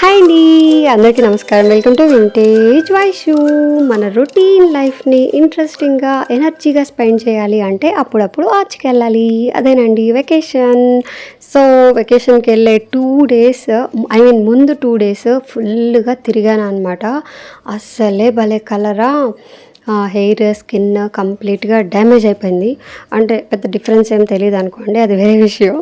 Hi అండి, అందరికీ నమస్కారం. Welcome to vintage yshu. మన రొటీన్ లైఫ్ని ఇంట్రెస్టింగ్గా ఎనర్జీగా స్పెండ్ చేయాలి అంటే అప్పుడప్పుడు ఆర్చ్కి వెళ్ళాలి. అదేనండి వెకేషన్. సో వెకేషన్కి వెళ్ళే 2 days ముందు 2 days ఫుల్గా తిరిగాను అనమాట. అస్సలే భలే కలరా, హెయిర్ స్కిన్ కంప్లీట్గా డ్యామేజ్ అయిపోయింది. అంటే పెద్ద డిఫరెన్స్ ఏం తెలియదు అనుకోండి, అది వేరే విషయం.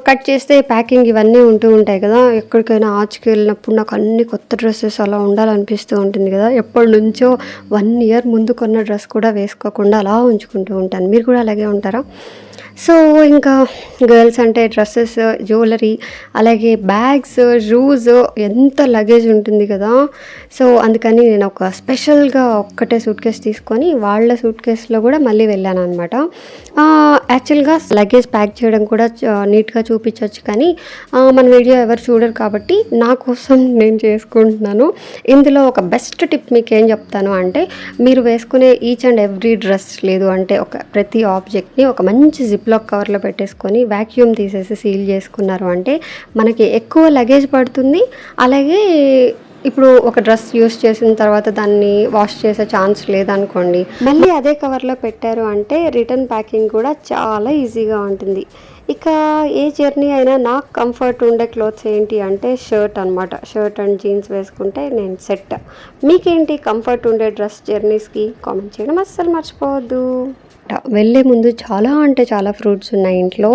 కట్ చేస్తే ప్యాకింగ్ ఇవన్నీ ఉంటూ ఉంటాయి కదా. ఎక్కడికైనా ఆర్చ్కి వెళ్ళినప్పుడు నాకు అన్ని కొత్త డ్రెస్సెస్ అలా ఉండాలనిపిస్తూ ఉంటుంది కదా. ఎప్పటి నుంచో 1 year ముందు కొన్న డ్రెస్ కూడా వేసుకోకుండా అలా ఉంచుకుంటూ ఉంటాను. మీరు కూడా అలాగే ఉంటారా? సో ఇంకా గర్ల్స్ అంటే డ్రెస్సెస్, జ్యువెలరీ, అలాగే బ్యాగ్స్, షూస్, ఎంత లగేజ్ ఉంటుంది కదా. సో అందుకని నేను ఒక స్పెషల్గా ఒక్కటే సూట్ కేస్ తీసుకొని వాళ్ళ సూట్ కేసులో కూడా మళ్ళీ వెళ్ళాను అనమాట. యాక్చువల్గా లగేజ్ ప్యాక్ చేయడం కూడా నీట్గా చూపించవచ్చు, కానీ మన వీడియో ఎవరు చూడరు కాబట్టి నా కోసం నేను చేసుకుంటున్నాను. ఇందులో ఒక బెస్ట్ టిప్ మీకు ఏం చెప్తాను అంటే, మీరు వేసుకునే ఈచ్ అండ్ ఎవ్రీ డ్రెస్ లేదు అంటే ప్రతి ఆబ్జెక్ట్ని ఒక మంచి జిప్లాక్ కవర్లో పెట్టేసుకొని వ్యాక్యూమ్ తీసేసి సీల్ చేసుకున్నారు అంటే మనకి ఎక్కువ లగేజ్ పడుతుంది. అలాగే ఇప్పుడు ఒక డ్రెస్ యూస్ చేసిన తర్వాత దాన్ని వాష్ చేసే ఛాన్స్ లేదనుకోండి, మళ్ళీ అదే కవర్లో పెట్టారు అంటే రిటర్న్ ప్యాకింగ్ కూడా చాలా ఈజీగా ఉంటుంది. ఇక ఏ జర్నీ అయినా నాకు కంఫర్ట్ ఉండే క్లోత్స్ ఏంటి అంటే షర్ట్ అనమాట. షర్ట్ అండ్ జీన్స్ వేసుకుంటే నేను సెట్. మీకేంటి కంఫర్ట్ ఉండే డ్రెస్ జర్నీస్కి? కామెంట్ చేయడం అస్సలు మర్చిపోవద్దు. వెళ్ళే ముందు చాలా అంటే చాలా ఫ్రూట్స్ ఉన్నాయి ఇంట్లో,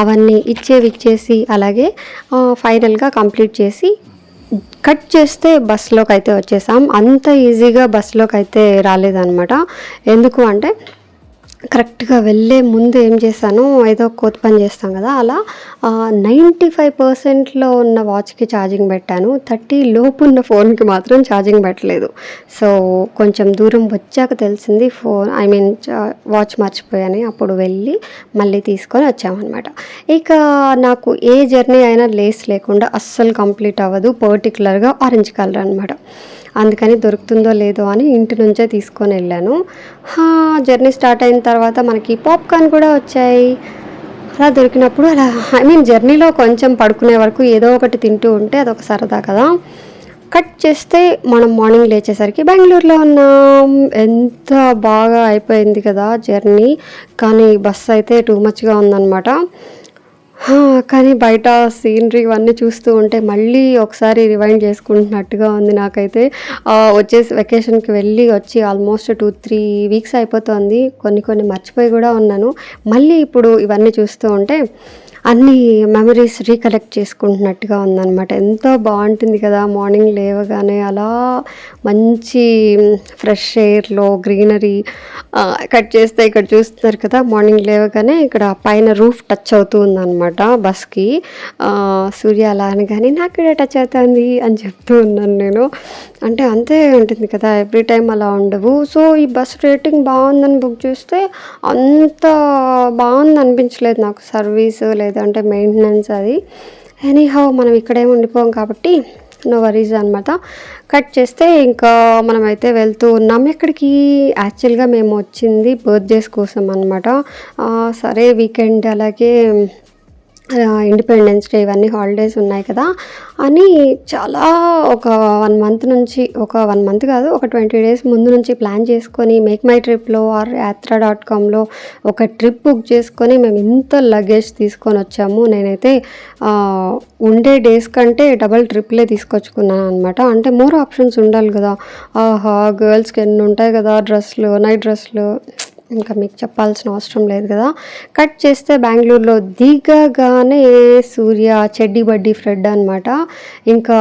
అవన్నీ ఇచ్చేసి అలాగే ఫైనల్గా కంప్లీట్ చేసి కట్ చేస్తే బస్లోకి అయితే వచ్చేసాం. అంత ఈజీగా బస్లోకి అయితే రాలేదన్నమాట. ఎందుకు అంటే కరెక్ట్గా వెళ్ళే ముందు ఏం చేశాను, ఏదో కోతి పని చేస్తాం కదా, అలా 95%లో ఉన్న వాచ్కి ఛార్జింగ్ పెట్టాను. 30 లోపు ఉన్న ఫోన్కి మాత్రం ఛార్జింగ్ పెట్టలేదు. సో కొంచెం దూరం వచ్చాక తెలిసింది వాచ్ మర్చిపోయాను. అప్పుడు వెళ్ళి మళ్ళీ తీసుకొని వచ్చామన్నమాట. ఇక నాకు ఏ జర్నీ అయినా లేస్ లేకుండా అస్సలు కంప్లీట్ అవ్వదు, పర్టికులర్గా ఆరెంజ్ కలర్ అనమాట. అందుకని దొరుకుతుందో లేదో అని ఇంటి నుంచే తీసుకొని వెళ్ళాను. జర్నీ స్టార్ట్ అయిన తర్వాత మనకి పాప్కార్న్ కూడా వచ్చాయి. అలా దొరికినప్పుడు అలా జర్నీలో కొంచెం పడుకునే వరకు ఏదో ఒకటి తింటూ ఉంటే అదొక సరదా కదా. కట్ చేస్తే మనం మార్నింగ్ లేచేసరికి బెంగళూరులో ఉన్నాం. ఎంత బాగా అయిపోయింది కదా జర్నీ, కానీ బస్సు అయితే టూ మచ్గా ఉందన్నమాట. కానీ బయట సీనరీ ఇవన్నీ చూస్తూ ఉంటే మళ్ళీ ఒకసారి రివైండ్ చేసుకుంటున్నట్టుగా ఉంది నాకైతే. వచ్చేసి వెకేషన్కి వెళ్ళి వచ్చి ఆల్మోస్ట్ 2-3 weeks అయిపోతుంది. కొన్ని మర్చిపోయి కూడా ఉన్నాను. మళ్ళీ ఇప్పుడు ఇవన్నీ చూస్తూ ఉంటే అన్ని మెమరీస్ రీకలెక్ట్ చేసుకుంటున్నట్టుగా ఉందన్నమాట. ఎంతో బాగుంటుంది కదా మార్నింగ్ లేవగానే అలా మంచి ఫ్రెష్ ఎయిర్లో గ్రీనరీ. కట్ చేస్తే ఇక్కడ చూస్తున్నారు కదా, మార్నింగ్ లేవగానే ఇక్కడ పైన రూఫ్ టచ్ అవుతూ ఉందన్నమాట బస్కి. సూర్య అలా అనగానే నాకు కూడా టచ్ అవుతుంది అని చెప్తూ ఉన్నాను నేను. అంటే అంతే ఉంటుంది కదా, ఎవ్రీ టైం అలా ఉండవు. సో ఈ బస్ రేటింగ్ బాగుందని బుక్ చేస్తే అంత బాగుంది అనిపించలేదు నాకు, సర్వీస్ లేదంటే మెయింటెనెన్స్ అది. ఎనీహౌ మనం ఇక్కడే ఉండిపోం కాబట్టి నో వరీస్ అనమాట. కట్ చేస్తే ఇంకా మనమైతే వెళ్తూ ఉన్నాం. ఎక్కడికి? యాక్చువల్గా మేము వచ్చింది బర్త్డేస్ కోసం అనమాట. సరే వీకెండ్ అలాగే ఇండిపెండెన్స్ డే ఇవన్నీ హాలిడేస్ ఉన్నాయి కదా అని చాలా ఒక 1 month నుంచి, ఒక 1 month కాదు, ఒక 20 days ముందు నుంచి ప్లాన్ చేసుకొని మేక్ మై ట్రిప్లో ఆర్ యాత్ర.comలో ఒక ట్రిప్ బుక్ చేసుకొని మేము ఇంత లగేజ్ తీసుకొని వచ్చాము. నేనైతే ఉండే డేస్ కంటే డబల్ ట్రిప్లే తీసుకొచ్చుకున్నాను అనమాట. అంటే మోర్ ఆప్షన్స్ ఉండాలి కదా. గర్ల్స్కి ఎన్ని ఉంటాయి కదా డ్రెస్సులు, నైట్ డ్రెస్సులు, ఇంకా మీకు చెప్పాల్సిన అవసరం లేదు కదా. కట్ చేస్తే బెంగళూరులో దిగగానే సూర్య చెడ్డీ బడ్డీ ఫ్రెడ్ అనమాట. ఇంకా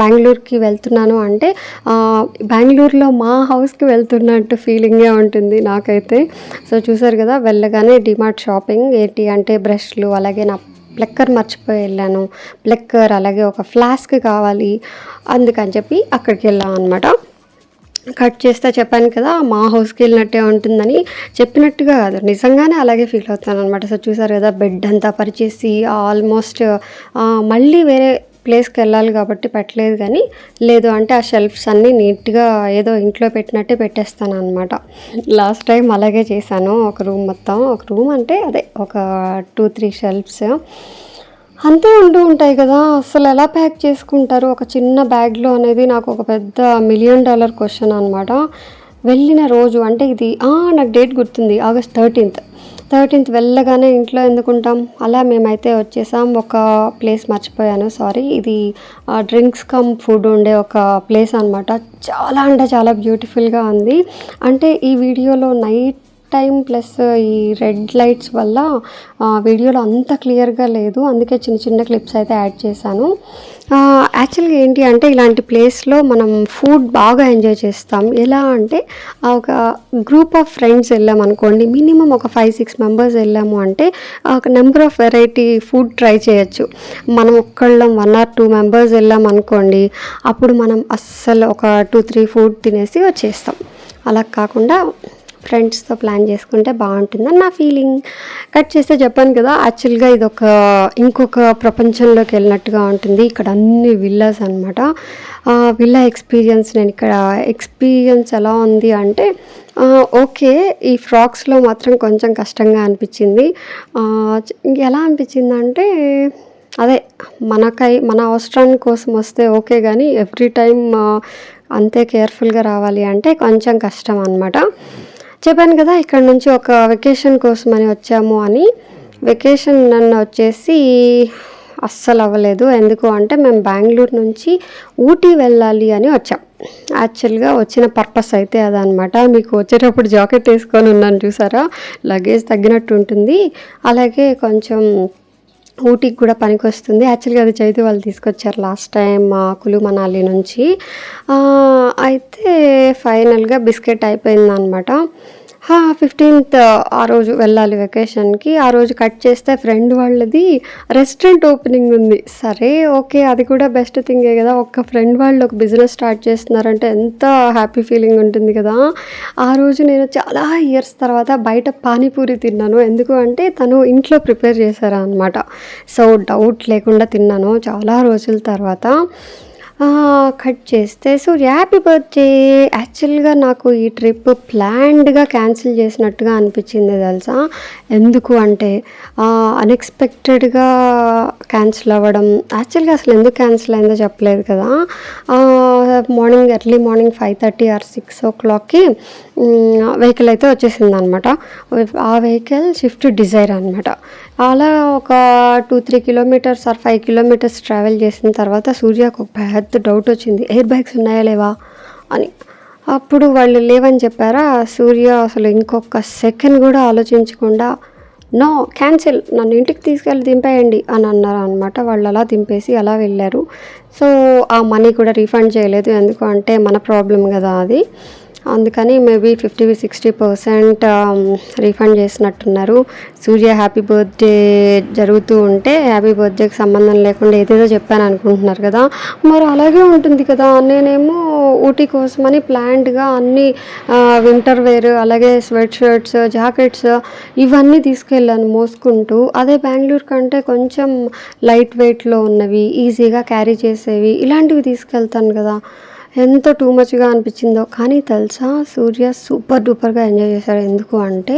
బెంగళూరుకి వెళ్తున్నాను అంటే బెంగళూరులో మా హౌస్కి వెళ్తున్నట్టు ఫీలింగే ఉంటుంది నాకైతే. సో చూసారు కదా, వెళ్ళగానే డిమార్ట్ షాపింగ్ ఏంటి అంటే బ్రష్లు, అలాగే నా ప్లక్కర్ మర్చిపోయి వెళ్ళాను. ప్లక్కర్ అలాగే ఒక ఫ్లాస్క్ కావాలి, అందుకని చెప్పి అక్కడికి వెళ్ళాం అనమాట. కట్ చేస్తే చెప్పాను కదా మా హౌస్కి వెళ్ళినట్టే ఉంటుందని. చెప్పినట్టుగా కాదు, నిజంగానే అలాగే ఫీల్ అవుతాను అనమాట. సో చూసారు కదా, బెడ్ అంతా పరిచేసి ఆల్మోస్ట్ మళ్ళీ వేరే ప్లేస్కి వెళ్ళాలి కాబట్టి పెట్టలేదు, కానీ లేదు అంటే ఆ షెల్ఫ్స్ అన్నీ నీట్గా ఏదో ఇంట్లో పెట్టినట్టే పెట్టేస్తాను అనమాట. లాస్ట్ టైం అలాగే చేశాను. ఒక రూమ్ మొత్తం, ఒక రూమ్ అంటే అదే ఒక 2-3 షెల్ఫ్స్ అంతే ఉంటూ ఉంటాయి కదా! అసలు ఎలా ప్యాక్ చేసుకుంటారు ఒక చిన్న బ్యాగ్‌లో అనేది నాకు ఒక పెద్ద $1,000,000 క్వెషన్ అనమాట. వెళ్ళిన రోజు అంటే ఇది నాకు డేట్ గుర్తుంది. ఆగస్ట్ 13థ్ వెళ్ళగానే ఇంట్లో ఎందుకుంటాం. అలా మేమైతే వచ్చేసాం. ఒక ప్లేస్ మర్చిపోయాను సారీ. ఇది డ్రింక్స్ కమ్ ఫుడ్ ఉండే ఒక ప్లేస్ అనమాట. చాలా అంటే చాలా బ్యూటిఫుల్‌గా ఉంది. అంటే ఈ వీడియోలో నైట్ టైం ప్లస్ ఈ రెడ్ లైట్స్ వల్ల వీడియోలో అంత క్లియర్గా లేదు. అందుకే చిన్న చిన్న క్లిప్స్ అయితే యాడ్ చేశాను. యాక్చువల్గా ఏంటి అంటే ఇలాంటి ప్లేస్లో మనం ఫుడ్ బాగా ఎంజాయ్ చేస్తాం. ఎలా అంటే ఒక గ్రూప్ ఆఫ్ ఫ్రెండ్స్ వెళ్ళామనుకోండి, మినిమం ఒక 5-6 మెంబర్స్ వెళ్ళాము అంటే ఒక number of variety food try చేయొచ్చు. మనం ఒక్కళ్ళం 1 or 2 మెంబర్స్ వెళ్ళామనుకోండి, అప్పుడు మనం అస్సలు ఒక 2-3 ఫుడ్ తినేసి వచ్చేస్తాం. అలా కాకుండా ఫ్రెండ్స్తో ప్లాన్ చేసుకుంటే బాగుంటుందని నా ఫీలింగ్. కట్ చేస్తే చెప్పాను కదా, యాక్చువల్గా ఇది ఇంకొక ప్రపంచంలోకి వెళ్ళినట్టుగా ఉంటుంది. ఇక్కడ అన్ని విల్లాస్ అనమాట. విల్లా ఎక్స్పీరియన్స్ నేను ఇక్కడ ఎక్స్పీరియన్స్ ఎలా ఉంది అంటే ఓకే, ఈ ఫ్రాక్స్లో మాత్రం కొంచెం కష్టంగా అనిపించింది. ఎలా అనిపించిందంటే అదే మన అవసరాని కోసం వస్తే ఓకే, కానీ ఎవ్రీ టైం అంతే కేర్ఫుల్గా రావాలి అంటే కొంచెం కష్టం అనమాట. చెప్పాను కదా ఇక్కడ నుంచి ఒక వెకేషన్ కోసమని వచ్చాము అని. వెకేషన్ నన్ను వచ్చేసి అస్సలు అవ్వలేదు. ఎందుకు అంటే మేము బెంగళూరు నుంచి ఊటీ వెళ్ళాలి అని వచ్చాం. యాక్చువల్గా వచ్చిన పర్పస్ అయితే అదనమాట. మీకు వచ్చేటప్పుడు జాకెట్ వేసుకొని ఉన్నాను చూసారా, లగేజ్ తగ్గినట్టు ఉంటుంది. అలాగే కొంచెం ఊటీకి కూడా పనికి వస్తుంది. యాక్చువల్గా అది చైతు వాళ్ళు తీసుకొచ్చారు లాస్ట్ టైం కులు మనాలి నుంచి. అయితే ఫైనల్గా బిస్కెట్ అయిపోయిందనమాట. 15th ఆ రోజు వెళ్ళాలి వెకేషన్కి. ఆ రోజు కట్ చేస్తే ఫ్రెండ్ వాళ్ళది రెస్టారెంట్ ఓపెనింగ్ ఉంది. సరే ఓకే, అది కూడా బెస్ట్ థింగే కదా. ఒక ఫ్రెండ్ వాళ్ళు ఒక బిజినెస్ స్టార్ట్ చేస్తున్నారంటే ఎంత హ్యాపీ ఫీలింగ్ ఉంటుంది కదా. ఆ రోజు నేను చాలా ఇయర్స్ తర్వాత బయట పానీపూరి తిన్నాను. ఎందుకు అంటే తను ఇంట్లో ప్రిపేర్ చేశారు అనమాట. సో డౌట్ లేకుండా తిన్నాను చాలా రోజుల తర్వాత. కట్ చేస్తే సూర్య హ్యాపీ బర్త్డే. యాక్చువల్గా నాకు ఈ ట్రిప్ ప్లాన్డ్గా క్యాన్సిల్ చేసినట్టుగా అనిపించింది తెలుసా. ఎందుకు అంటే అన్ఎక్స్పెక్టెడ్గా క్యాన్సిల్ అవ్వడం. యాక్చువల్గా అసలు ఎందుకు క్యాన్సిల్ అయిందో చెప్పలేదు కదా. ఎర్లీ మార్నింగ్ 5:30 or 6 o'clockకి వెహికల్ అయితే వచ్చేసింది అనమాట. ఆ వెహికల్ స్విఫ్ట్ డిజైర్ అనమాట. అలా ఒక 2-3 kilometers or 5 kilometers ట్రావెల్ చేసిన తర్వాత సూర్యకు ఒక పెద్ద డౌట్ వచ్చింది, ఎయిర్ బ్యాగ్స్ ఉన్నాయా లేవా అని. అప్పుడు వాళ్ళు లేవని చెప్పారా. సూర్య అసలు ఇంకొక సెకండ్ కూడా ఆలోచించకుండా నో క్యాన్సిల్, నన్ను ఇంటికి తీసుకెళ్ళి దింపేయండి అని అన్నారు అనమాట. వాళ్ళు అలా దింపేసి అలా వెళ్ళారు. సో ఆ మనీ కూడా రీఫండ్ చేయలేదు. ఎందుకు అంటే మన ప్రాబ్లం కదా అది. అందుకని మేబీ 50-60% రీఫండ్ చేసినట్టున్నారు. సూర్య హ్యాపీ బర్త్డే జరుగుతూ ఉంటే హ్యాపీ బర్త్డేకి సంబంధం లేకుండా ఏదేదో చెప్పాను అనుకుంటున్నారు కదా. మరి అలాగే ఉంటుంది కదా. నేనేమో ఊటీ కోసమని ప్లాన్డ్గా అన్ని వింటర్ వేర్, అలాగే స్వెట్ షర్ట్స్, జాకెట్స్ ఇవన్నీ తీసుకెళ్ళాను మోసుకుంటూ. అదే బెంగళూరు కంటే కొంచెం లైట్ వెయిట్లో ఉన్నవి, ఈజీగా క్యారీ చేసేవి ఇలాంటివి తీసుకెళ్తాను కదా. ఎంత టూ మచ్గా అనిపించిందో. కానీ తెలుసా సూర్య సూపర్ డూపర్గా ఎంజాయ్ చేశాడు. ఎందుకు అంటే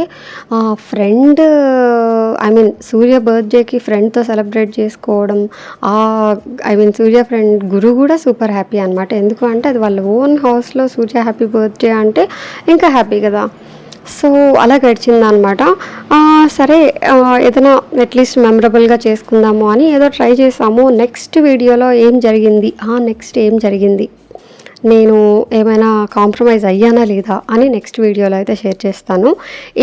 సూర్య బర్త్డేకి ఫ్రెండ్తో సెలబ్రేట్ చేసుకోవడం, సూర్య ఫ్రెండ్ గురు కూడా సూపర్ హ్యాపీ అనమాట. ఎందుకు అంటే అది వాళ్ళ ఓన్ హౌస్లో సూర్య హ్యాపీ బర్త్డే అంటే ఇంకా హ్యాపీ కదా. సో అలా గడిచిందనమాట. సరే ఏదైనా అట్లీస్ట్ మెమరబుల్గా చేసుకుందాము అని ఏదో ట్రై చేసాము. నెక్స్ట్ వీడియోలో ఏం జరిగింది, నేను ఏమైనా కాంప్రమైజ్ అయ్యానా లేదా అని నెక్స్ట్ వీడియోలో అయితే షేర్ చేస్తాను.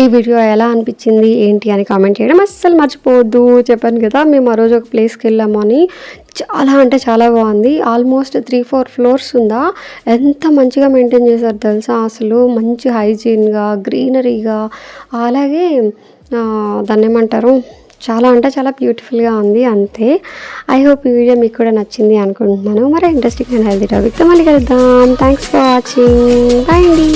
ఈ వీడియో ఎలా అనిపించింది ఏంటి అని కామెంట్ చేయడం అస్సలు మర్చిపోవద్దు. చెప్పాను కదా మేము ఆ రోజు ఒక ప్లేస్కి వెళ్ళాము అని. చాలా అంటే చాలా బాగుంది. ఆల్మోస్ట్ 3-4 floors ఉందా. ఎంత మంచిగా మెయింటైన్ చేశారు తెలుసా. అసలు మంచి హైజీన్గా, గ్రీనరీగా, అలాగే దాన్ని ఏమంటారు, చాలా అంటే చాలా బ్యూటిఫుల్గా ఉంది. అంతే. ఐ హోప్ ఈ వీడియో మీకు కూడా నచ్చింది అనుకుంటున్నాను. మరి ఇంట్రెస్టింగ్ అండ్ హెల్తీ టాపిక్తో మళ్ళీ కలుద్దాం. Thanks for watching. బాయ్ అండి.